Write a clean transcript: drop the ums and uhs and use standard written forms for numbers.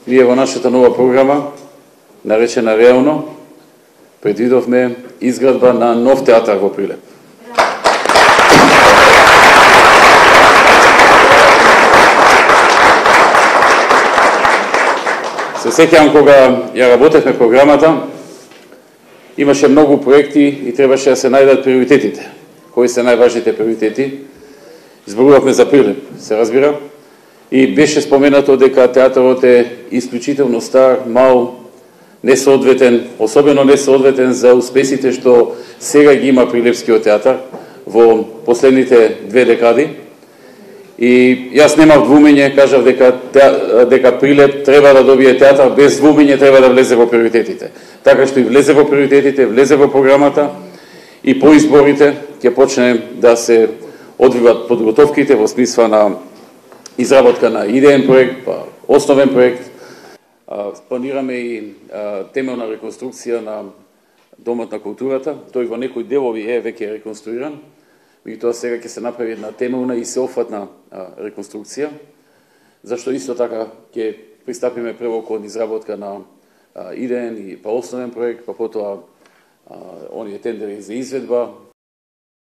Ние во нашата нова програма, наречена Реално, предвидовме изградба на нов театар во Прилеп. Се сеќавам кога ја работевме програмата, имаше многу проекти и требаше да се најдат приоритетите. Кои се најважните приоритети? Зборувавме за Прилеп, се разбира, и беше споменато дека театарот е исклучително стар, мал, несоодветен, особено несоодветен за успесите што сега ги има Прилепскиот театар во последните 2 декади. И јас немав двумење, кажав дека Прилеп треба да добие театар, без двумење треба да влезе во приоритетите. Така што и влезе во приоритетите, влезе во програмата и по изборите ќе почне да се одвиват подготовките во смисла на изработка на идеен проект, па основен проект. Планираме и темелна реконструкција на Домот на културата. Тој во некои делови е веќе реконструиран, меѓутоа сега ќе се направи една темелна и сеопфатна реконструкција, зашто исто така ќе пристапиме прво кон изработка на идеен и па основен проект, па потоа оние тендери за изведба,